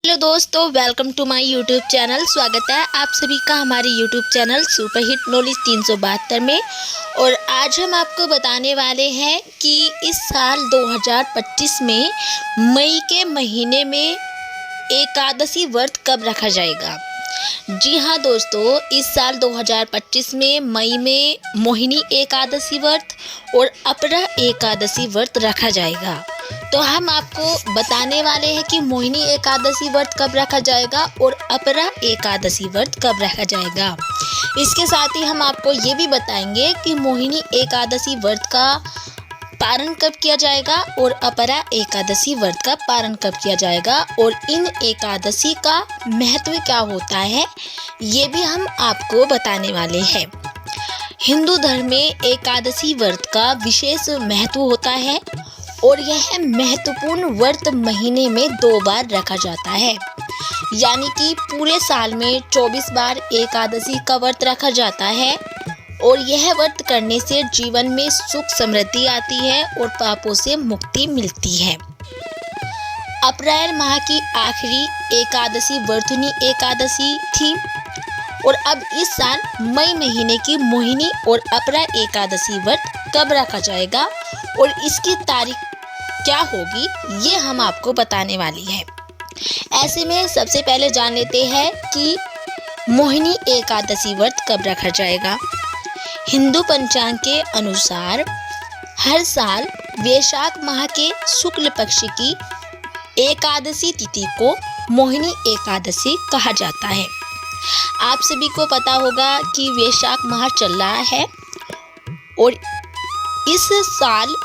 Hello दोस्तों, welcome to my YouTube channel. स्वागत है आप सभी का हमारे यूट्यूब चैनल सुपरहिट नॉलेज 372 में। और आज हम आपको बताने वाले हैं कि इस साल 2025 में मई के महीने में एकादशी व्रत कब रखा जाएगा। जी हाँ दोस्तों, इस साल 2025 में मई में मोहिनी एकादशी व्रत और अपरा एकादशी व्रत रखा जाएगा। तो हम आपको बताने वाले हैं कि मोहिनी एकादशी व्रत कब रखा जाएगा और अपरा एकादशी व्रत कब रखा जाएगा। इसके साथ ही हम आपको ये भी बताएंगे कि मोहिनी एकादशी व्रत का पारण कब किया जाएगा और अपरा एकादशी व्रत का पारण कब किया जाएगा और इन एकादशी का महत्व क्या होता है, ये भी हम आपको बताने वाले हैं। हिंदू धर्म में एकादशी व्रत का विशेष महत्व होता है और यह महत्वपूर्ण व्रत महीने में 2 बार रखा जाता है, यानी कि पूरे साल में 24 बार एकादशी का व्रत रखा जाता है। और यह व्रत करने से जीवन में सुख समृद्धि आती है और पापों से मुक्ति मिलती है। अप्रैल माह की आखिरी एकादशी वर्तुनी एकादशी थी और अब इस साल मई महीने की मोहिनी और अपरा एकादशी व्रत कब रखा जाएगा और इसकी तारीख क्या होगी, ये हम आपको बताने वाली है। ऐसे में सबसे पहले जान लेते हैं कि मोहिनी एकादशी व्रत कब रखा जाएगा। हिंदू पंचांग के अनुसार हर साल वैशाख माह के शुक्ल पक्ष की एकादशी तिथि को मोहिनी एकादशी कहा जाता है। आप सभी को पता होगा कि वैशाख माह चल रहा है और इस साल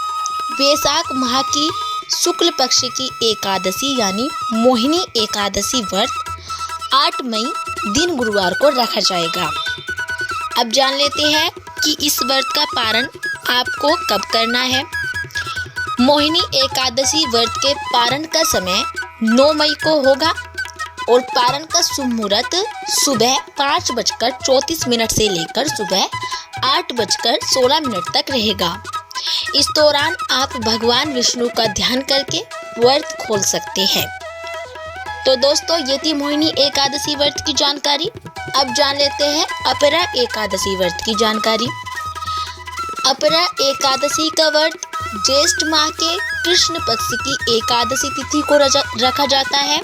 वैशाख माह की शुक्ल पक्ष की एकादशी यानी मोहिनी एकादशी व्रत 8 मई दिन गुरुवार को रखा जाएगा। अब जान लेते हैं कि इस व्रत का पारण आपको कब करना है। मोहिनी एकादशी व्रत के पारण का समय 9 मई को होगा और पारण का शुभ मुहूर्त सुबह 5:34 से लेकर सुबह 8:16 तक रहेगा। इस दौरान आप भगवान विष्णु का ध्यान करके व्रत खोल सकते हैं। तो दोस्तों, ये थी मोहिनी एकादशी व्रत की जानकारी। अब जान लेते हैं अपरा एकादशी व्रत की जानकारी। अपरा एकादशी का व्रत ज्येष्ठ माह के कृष्ण पक्ष की एकादशी तिथि को रखा जाता है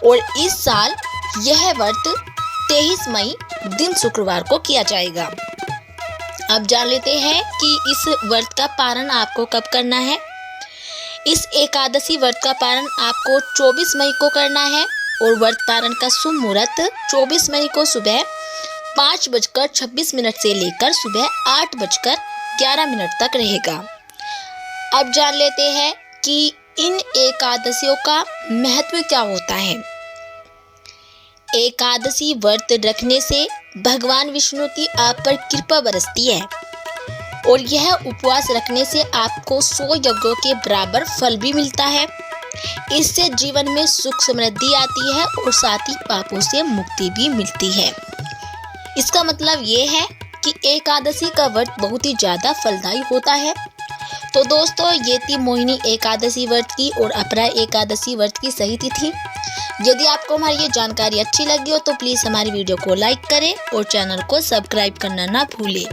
और इस साल यह व्रत 23 मई दिन शुक्रवार को किया जाएगा। अब जान लेते हैं कि इस व्रत का पारण आपको कब करना है। इस एकादशी व्रत का पारण आपको 24 मई को करना है और व्रत पारण का शुभ मुहूर्त 24 मई को सुबह 5:26 से लेकर सुबह 8:11 तक रहेगा। अब जान लेते हैं कि इन एकादशियों का महत्व क्या होता है। एकादशी व्रत रखने से भगवान विष्णु की आप पर कृपा बरसती है और यह उपवास रखने से आपको 100 यज्ञों के बराबर फल भी मिलता है। इससे जीवन में सुख समृद्धि आती है और साथ ही पापों से मुक्ति भी मिलती है। इसका मतलब ये है कि एकादशी का व्रत बहुत ही ज़्यादा फलदायी होता है। तो दोस्तों, ये थी मोहिनी एकादशी व्रत की और अपरा एकादशी व्रत की सही तिथि। यदि आपको हमारी ये जानकारी अच्छी लगी हो तो प्लीज़ हमारी वीडियो को लाइक करें और चैनल को सब्सक्राइब करना ना भूलें।